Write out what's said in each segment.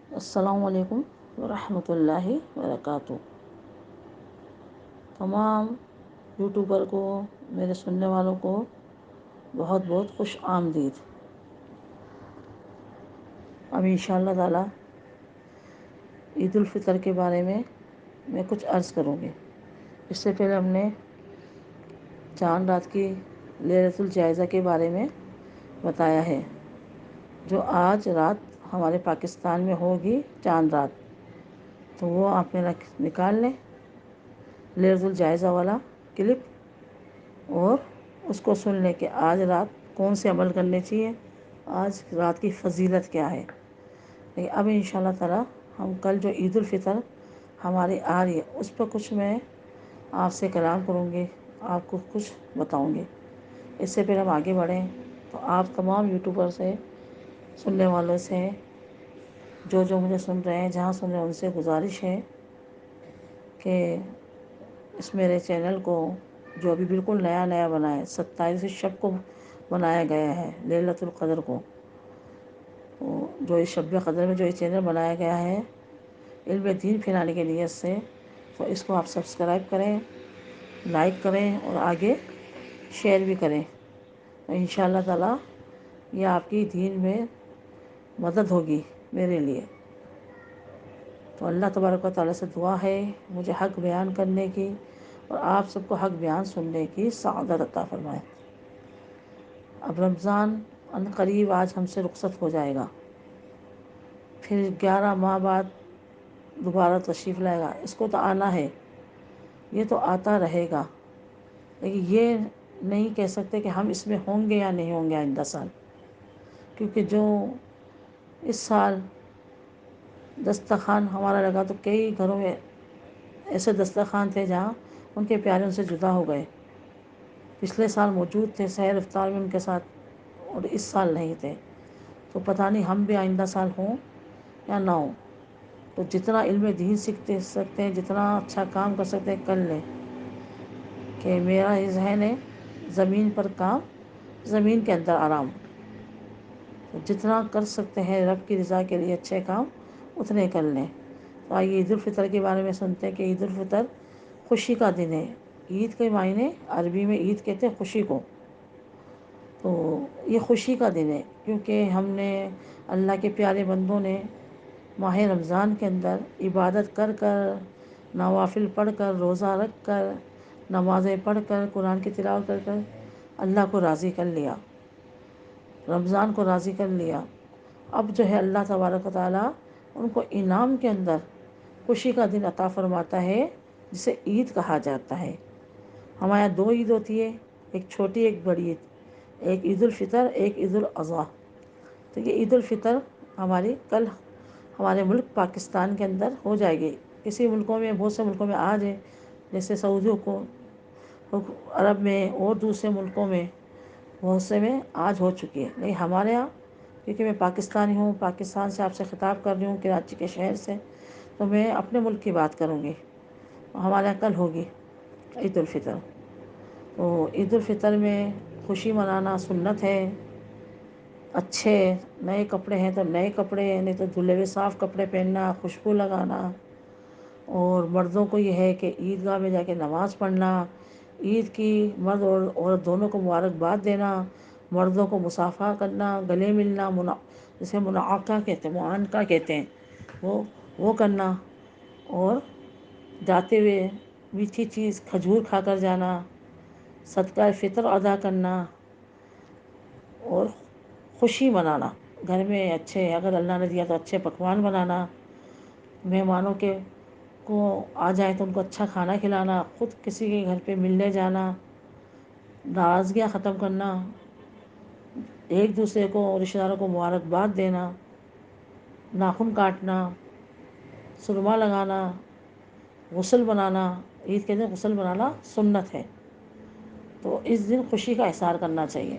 السلام علیکم ورحمۃ اللہ وبرکاتہ۔ تمام یوٹیوبر کو، میرے سننے والوں کو بہت بہت خوش آمدید۔ اب انشاءاللہ تعالی عید الفطر کے بارے میں کچھ عرض کروں گی۔ اس سے پہلے ہم نے چاند رات کی لیلۃ الجائزہ کے بارے میں بتایا ہے، جو آج رات ہمارے پاکستان میں ہوگی چاند رات، تو وہ آپ نے نکال لیں لیلۃ الجائزہ والا کلپ اور اس کو سن لیں کہ آج رات کون سے عمل کرنے چاہیے، آج رات کی فضیلت کیا ہے۔ لیکن اب انشاءاللہ تعالی ہم کل جو عید الفطر ہماری آ رہی ہے اس پر کچھ میں آپ سے کلام کروں گی، آپ کو کچھ بتاؤں گی۔ اس سے پہلے ہم آگے بڑھیں تو آپ تمام یوٹیوبر سے، سننے والوں سے، جو مجھے سن رہے ہیں، جہاں سن رہے ہیں، ان سے گزارش ہے کہ اس میرے چینل کو جو ابھی بالکل نیا بنا ہے، 27 شب کو بنایا گیا ہے، لیلۃ القدر کو، جو اس شب قدر میں جو یہ چینل بنایا گیا ہے علم دین پھیلانے کی نیت سے، تو اس کو آپ سبسکرائب کریں، لائک کریں اور آگے شیئر بھی کریں۔ انشاءاللہ تعالی یہ آپ کی دین میں مدد ہوگی میرے لیے۔ تو اللہ تبارک و تعالیٰ سے دعا ہے مجھے حق بیان کرنے کی اور آپ سب کو حق بیان سننے کی سعادت عطا فرمائے۔ اب رمضان عنقریب آج ہم سے رخصت ہو جائے گا، پھر 11 ماہ بعد دوبارہ تشریف لائے گا۔ اس کو تو آنا ہے، یہ تو آتا رہے گا، لیکن یہ نہیں کہہ سکتے کہ ہم اس میں ہوں گے یا نہیں ہوں گے آئندہ سال، کیونکہ جو اس سال دسترخوان ہمارا لگا تو کئی گھروں میں ایسے دسترخوان تھے جہاں ان کے پیارے ان سے جدا ہو گئے، پچھلے سال موجود تھے سحر افطار میں ان کے ساتھ اور اس سال نہیں تھے، تو پتہ نہیں ہم بھی آئندہ سال ہوں یا نہ ہوں۔ تو جتنا علم دین سیکھتے سکتے ہیں، جتنا اچھا کام کر سکتے ہیں کر لیں، کہ میرا یہ ذہن ہے زمین پر کام، زمین کے اندر آرام۔ تو جتنا کر سکتے ہیں رب کی رضا کے لیے اچھے کام اتنے کر لیں۔ تو آئیے عید الفطر کے بارے میں سنتے ہیں کہ عید الفطر خوشی کا دن ہے۔ عید کے معنی عربی میں عید کہتے ہیں خوشی کو، تو یہ خوشی کا دن ہے کیونکہ ہم نے، اللہ کے پیارے بندوں نے ماہ رمضان کے اندر عبادت کر کر، نوافل پڑھ کر، روزہ رکھ کر، نمازیں پڑھ کر، قرآن کی تلاوت کر کر اللہ کو راضی کر لیا، رمضان کو راضی کر لیا۔ اب جو ہے اللہ تبارک و تعالیٰ ان کو انعام کے اندر خوشی کا دن عطا فرماتا ہے، جسے عید کہا جاتا ہے۔ ہمارے یہاں 2 عید ہوتی ہے، ایک چھوٹی ایک بڑی عید، ایک عید الفطر، ایک عید الاضحیٰ۔ تو یہ عید الفطر ہماری کل ہمارے ملک پاکستان کے اندر ہو جائے گی۔ کسی ملکوں میں، بہت سے ملکوں میں آج ہے، جیسے سعودیوں کو، عرب میں اور دوسرے ملکوں میں بہت سے میں آج ہو چکی ہے، لیکن ہمارے ہاں، کیونکہ میں پاکستانی ہوں، پاکستان سے آپ سے خطاب کر رہی ہوں، کراچی کے شہر سے، تو میں اپنے ملک کی بات کروں گی۔ ہمارے یہاں کل ہوگی عید الفطر۔ تو عید الفطر میں خوشی منانا سنت ہے، اچھے نئے کپڑے ہیں تو نئے کپڑے، نہیں تو دھلے ہوئے صاف کپڑے پہننا، خوشبو لگانا، اور مردوں کو یہ ہے کہ عیدگاہ میں جا کے نماز پڑھنا، عید کی مرد اور عورت دونوں کو مبارکباد دینا، مردوں کو مصافحہ کرنا، گلے ملنا، جسے منعقہ کہتے ہیں، معانقہ کہتے ہیں، وہ کرنا، اور جاتے ہوئے میٹھی چیز کھجور کھا کر جانا، صدقہ فطر ادا کرنا اور خوشی منانا۔ گھر میں اچھے، اگر اللہ نے دیا تو اچھے پکوان بنانا، مہمانوں کے کو آ جائیں تو ان کو اچھا کھانا کھلانا، خود کسی کے گھر پہ ملنے جانا، ناراضگیاں ختم کرنا، ایک دوسرے کو، رشتہ داروں کو مبارکباد دینا، ناخن کاٹنا، سرما لگانا، غسل بنانا۔ عید کے دن غسل بنانا سنت ہے، تو اس دن خوشی کا اظہار کرنا چاہیے۔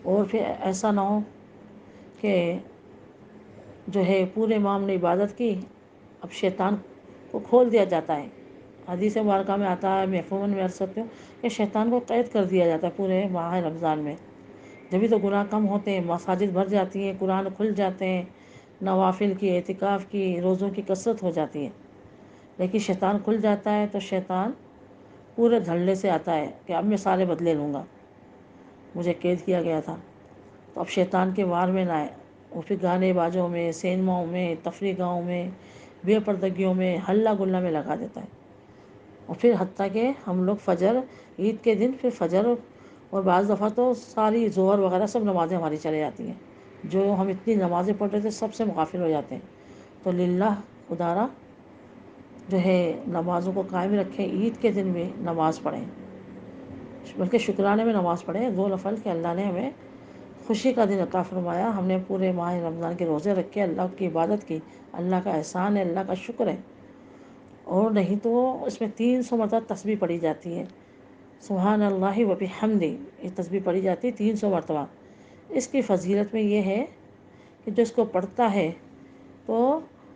اور پھر ایسا نہ ہو کہ جو ہے پورے ماہ نے عبادت کی، اب شیطان کو کھول دیا جاتا ہے۔ حدیث مبارکہ میں آتا ہے، محفوظ میں عرض کرتی ہوں کہ شیطان کو قید کر دیا جاتا ہے پورے ماہ رمضان میں، جبھی تو گناہ کم ہوتے ہیں، مساجد بھر جاتی ہیں، قرآن کھل جاتے ہیں، نوافل کی، اعتکاف کی، روزوں کی کثرت ہو جاتی ہے۔ لیکن شیطان کھل جاتا ہے تو شیطان پورے دھڑلے سے آتا ہے کہ اب میں سارے بدلے لوں گا، مجھے قید کیا گیا تھا۔ تو اب شیطان کے وار میں نہ آئے، وہ پھر گانے بازوں میں، سینماؤں میں، تفریح گاہوں میں، بے پردگیوں میں، ہلہ گلا میں لگا دیتا ہے۔ اور پھر حتیٰ کہ ہم لوگ فجر، عید کے دن پھر فجر اور بعض دفعہ تو ساری ظہر وغیرہ سب نمازیں ہماری چلے جاتی ہیں، جو ہم اتنی نمازیں پڑھ رہے تھے سب سے مغافل ہو جاتے ہیں۔ تو للہ خدارہ جو ہے نمازوں کو قائم رکھیں، عید کے دن بھی نماز پڑھیں، بلکہ شکرانے میں نماز پڑھیں دو نفل، کہ اللہ نے ہمیں خوشی کا دن عطا فرمایا، ہم نے پورے ماہ رمضان کے روزے رکھے، اللہ کی عبادت کی، اللہ کا احسان ہے، اللہ کا شکر ہے۔ اور نہیں تو اس میں 300 مرتبہ تسبیح پڑھی جاتی ہے، سبحان اللہ و بحمدہ، یہ تسبیح پڑھی جاتی ہے 300 مرتبہ۔ اس کی فضیلت میں یہ ہے کہ جو اس کو پڑھتا ہے تو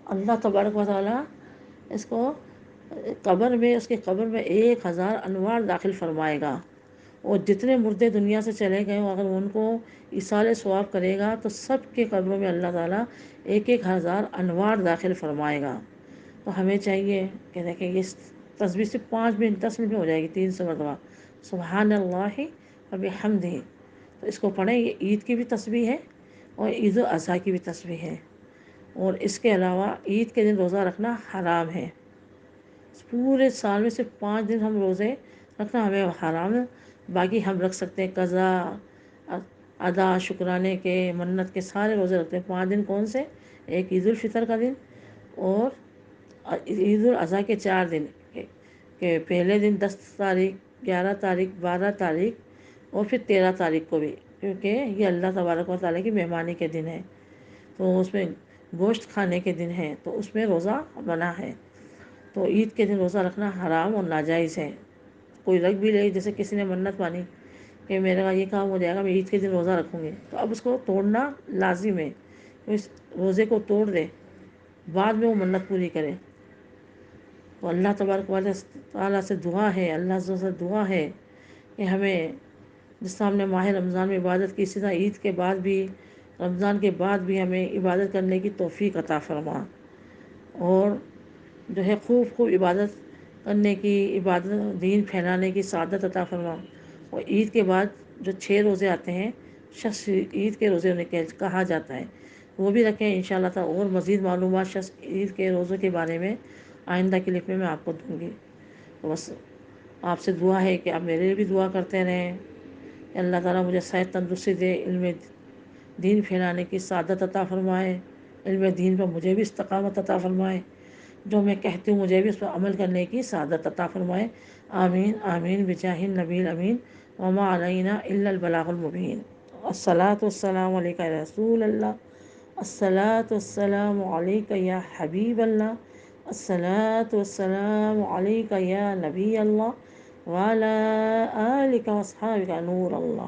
اللہ تبارک و تعالیٰ اس کو قبر میں، اس کی قبر میں 1000 انوار داخل فرمائے گا، اور جتنے مردے دنیا سے چلے گئے ہوں اگر ان کو ایصال ثواب کرے گا تو سب کے قبروں میں اللہ تعالیٰ 1000 انوار داخل فرمائے گا۔ تو ہمیں چاہیے کہ دیکھیں یہ تسبیح صرف 5 منٹ 10 منٹ میں ہو جائے گی، 300 مرتبہ سبحان اللہ و بحمدہ۔ تو اس کو پڑھیں، یہ عید کی بھی تسبیح ہے اور عید الاضحیٰ کی بھی تسبیح ہے۔ اور اس کے علاوہ عید کے دن روزہ رکھنا حرام ہے، پورے سال میں صرف 5 دن ہم روزے رکھنا ہمیں حرام ہے، باقی ہم رکھ سکتے ہیں، قضا، ادا، شکرانے کے، منت کے، سارے روزے رکھتے ہیں۔ 5 دن کون سے؟ ایک عید الفطر کا دن، اور عید الاضحیٰ کے 4 دن، کہ پہلے دن 10 تاریخ، 11 تاریخ، 12 تاریخ، اور پھر 13 تاریخ کو بھی، کیونکہ یہ اللہ تبارک و تعالیٰ کی مہمانی کے دن ہے، تو اس میں گوشت کھانے کے دن ہے، تو اس میں روزہ منع ہے۔ تو عید کے دن روزہ رکھنا حرام اور ناجائز ہے۔ کوئی رکھ بھی لے، جیسے کسی نے منت مانی کہ میرا یہ کام ہو جائے گا، میں عید کے دن روزہ رکھوں گی، تو اب اس کو توڑنا لازم ہے، اس روزے کو توڑ دے، بعد میں وہ منت پوری کرے۔ تو اللہ تبارک و تعالیٰ سے دعا ہے، اللہ سے دعا ہے کہ ہمیں جس طرح ہم نے ماہ رمضان میں عبادت کی، اسی طرح عید کے بعد بھی، رمضان کے بعد بھی ہمیں عبادت کرنے کی توفیق عطا فرما، اور جو ہے خوب خوب عبادت کرنے کی، عبادت دین پھیلانے کی سعادت عطا فرما۔ اور عید کے بعد جو 6 روزے آتے ہیں، شخص عید کے روزے انہیں کہا جاتا ہے، وہ بھی رکھیں انشاءاللہ تعالی۔ اور مزید معلومات شخص عید کے روزوں کے بارے میں آئندہ کلپ میں آپ کو دوں گی۔ تو بس آپ سے دعا ہے کہ آپ میرے لیے بھی دعا کرتے رہیں کہ اللہ تعالیٰ مجھے صحت تندرستی دے، علم دین پھیلانے کی سعادت عطا فرمائے، علم دین پر مجھے بھی استقامت عطا فرمائے، جو میں کہتی ہوں مجھے بھی اس پر عمل کرنے کی سعادت عطا فرمائے۔ آمین آمین بجاہ النبی الامین، وما علینا الا البلاغ المبین۔ الصلاۃ والسلام علیک یا رسول اللہ، الصلاۃ والسلام علیک یا حبیب اللہ، الصلاۃ والسلام علیک یا نبی اللہ، وعلی آلک واصحابک نور اللہ۔